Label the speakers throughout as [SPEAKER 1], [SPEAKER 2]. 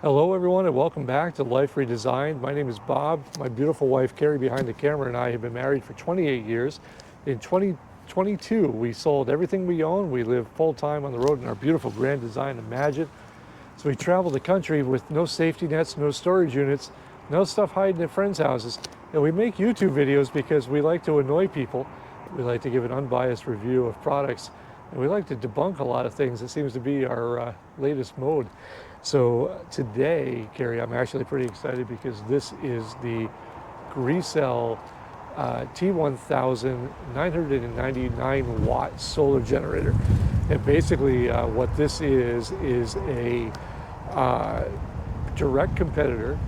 [SPEAKER 1] Hello everyone and welcome back to Life Redesigned. My name is Bob. My beautiful wife Carrie behind the camera and I have been married for 28 years. In 2022 we sold everything we own. We live full-time on the road in our beautiful Grand Design Imagine. So we travel the country with no safety nets, no storage units, no stuff hiding at friends' houses. And we make YouTube videos because we like to annoy people. We like to give an unbiased review of products. And we like to debunk a lot of things. It seems to be our latest mode. So today, Carrie, I'm actually pretty excited because this is the Grecell T1000 999 watt solar generator. And basically what this is a direct competitor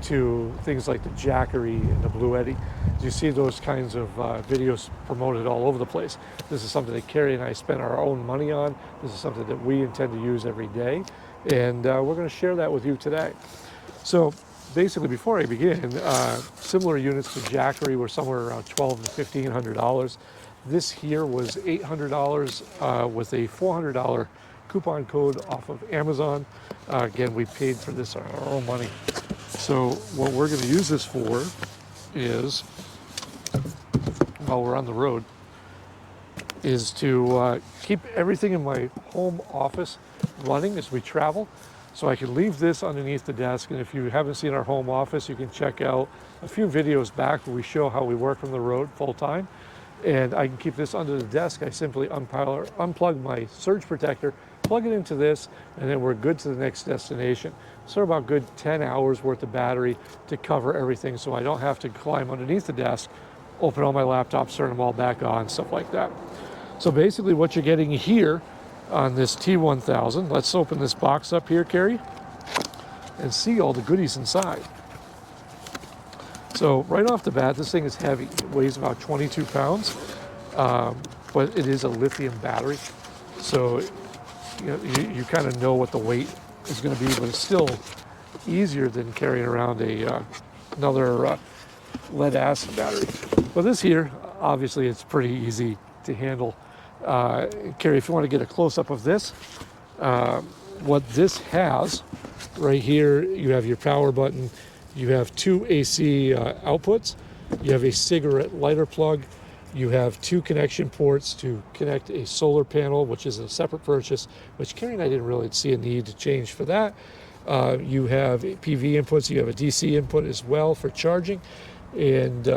[SPEAKER 1] to things like the Jackery and the Blue Eddy. You see those kinds of videos promoted all over the place. This is something that Carrie and I spend our own money on. This is something that we intend to use every day. And we're going to share that with you today. So basically, before I begin, similar units to Jackery were somewhere around $1,200 to $1,500. This here was $800 with a $400 coupon code off of Amazon. Again, we paid for this on our own money. So what we're going to use this for is, while we're on the road, is to keep everything in my home office running as we travel. So I can leave this underneath the desk, and if you haven't seen our home office, you can check out a few videos back where we show how we work from the road full time. And I can keep this under the desk. I simply unplug my surge protector, plug it into this, and then we're good to the next destination. So about good 10 hours worth of battery to cover everything, so I don't have to climb underneath the desk, open all my laptops, turn them all back on, stuff like that. So basically what you're getting here on this T1000, let's open this box up here, Carrie, and see all the goodies inside. So right off the bat, this thing is heavy. It weighs about 22 pounds, but it is a lithium battery. So you kind of know what the weight is going to be, but it's still easier than carrying around another lead acid battery. But this here, obviously, it's pretty easy to handle. Carrie, if you want to get a close-up of this, what this has right here, you have your power button, you have two AC outputs, you have a cigarette lighter plug, you have two connection ports to connect a solar panel, which is a separate purchase, which Carrie and I didn't really see a need to change for that. You have PV inputs, you have a DC input as well for charging, and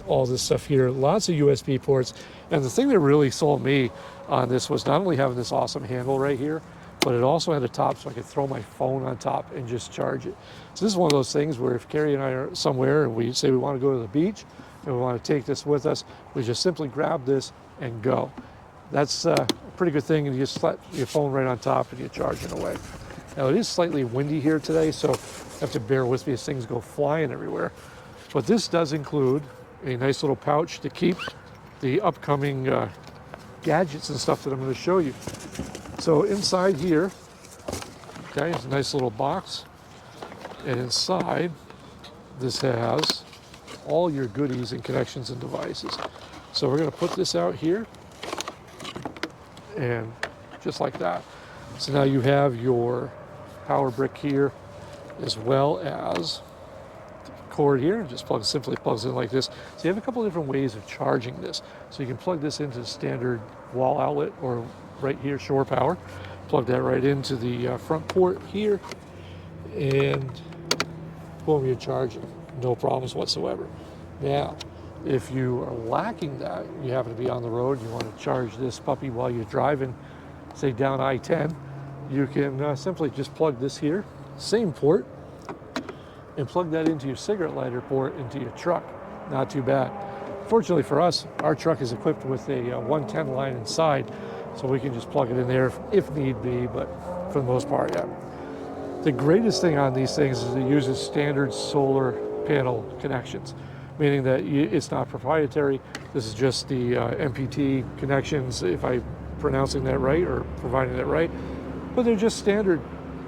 [SPEAKER 1] all this stuff here, lots of USB ports. And the thing that really sold me on this was not only having this awesome handle right here, but it also had a top so I could throw my phone on top and just charge it. So this is one of those things where if Carrie and I are somewhere and we say we want to go to the beach and we want to take this with us, we just simply grab this and go. That's a pretty good thing, and you just slap your phone right on top and you're charging away. Now it is slightly windy here today, so you have to bear with me as things go flying everywhere. But this does include a nice little pouch to keep the upcoming gadgets and stuff that I'm going to show you. So inside here, okay, it's a nice little box. And inside, this has all your goodies and connections and devices. So we're going to put this out here, and just like that. So now you have your power brick here, as well as cord here, and just simply plugs in like this. So you have a couple of different ways of charging this. So you can plug this into the standard wall outlet, or right here, shore power. Plug that right into the front port here, and boom, you're charging. No problems whatsoever. Now, if you are lacking that, you happen to be on the road, you want to charge this puppy while you're driving, say down I-10, you can simply just plug this here, same port, and plug that into your cigarette lighter port into your truck. Not too bad. Fortunately for us, our truck is equipped with a 110 line inside, so we can just plug it in there if need be, but for the most part, yeah. The greatest thing on these things is it uses standard solar panel connections, meaning that it's not proprietary. This is just the MPT connections, if I'm pronouncing that right or providing that right, but they're just standard.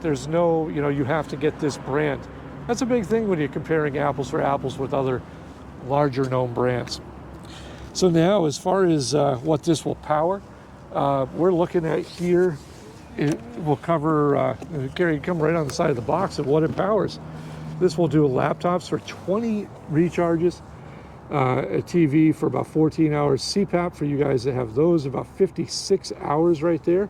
[SPEAKER 1] There's no, you have to get this brand. That's a big thing when you're comparing apples for apples with other larger known brands. So now, as far as what this will power, we're looking at here it will cover, Gary, come right on the side of the box of what it powers. This will do laptops for 20 recharges, a TV for about 14 hours, CPAP for you guys that have those, about 56 hours right there,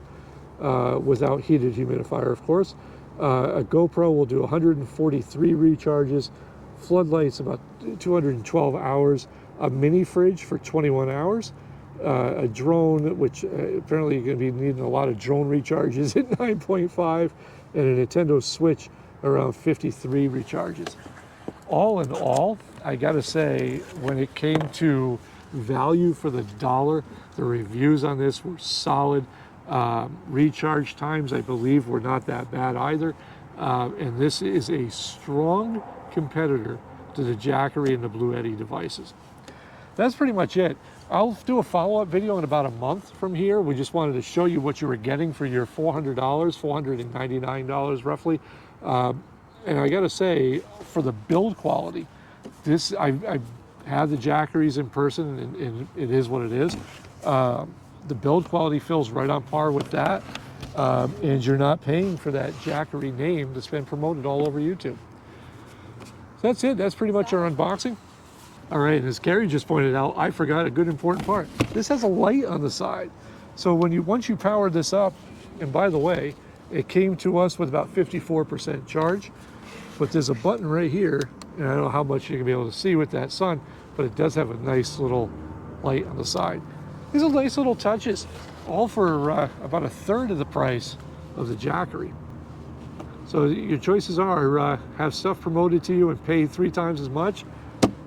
[SPEAKER 1] without heated humidifier, of course. A GoPro will do 143 recharges, floodlights about 212 hours, a mini fridge for 21 hours, a drone, which apparently you're going to be needing a lot of drone recharges at 9.5, and a Nintendo Switch around 53 recharges. All in all, I gotta say, when it came to value for the dollar, the reviews on this were solid. Recharge times, I believe, were not that bad either. And this is a strong competitor to the Jackery and the Blue Eddy devices. That's pretty much it. I'll do a follow-up video in about a month from here. We just wanted to show you what you were getting for your $400, $499 roughly. And I gotta say, for the build quality, this, I've had the Jackeries in person, and it is what it is. The build quality feels right on par with that, and you're not paying for that Jackery name that's been promoted all over YouTube. So that's it. That's pretty much our unboxing. All right, and as Gary just pointed out, I forgot a good important part. This has a light on the side. So once you power this up, and by the way, it came to us with about 54% charge, but there's a button right here, and I don't know how much you can be able to see with that sun, but it does have a nice little light on the side. These are nice little touches, all for about a third of the price of the Jackery. So your choices are have stuff promoted to you and pay 3 times as much,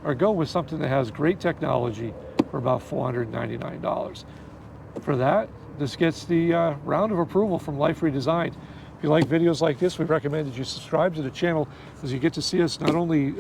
[SPEAKER 1] or go with something that has great technology for about $499. For that, this gets the round of approval from Life Redesigned. If you like videos like this, we recommend that you subscribe to the channel, as you get to see us not only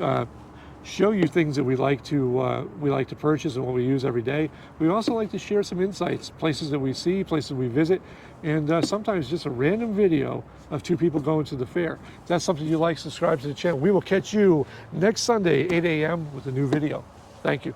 [SPEAKER 1] show you things that we like to purchase and what we use every day. We also like to share some insights, places that we see, places we visit, and sometimes just a random video of 2 people going to the fair. If that's something you like, subscribe to the channel. We will catch you next Sunday, 8 a.m. with a new video. Thank you.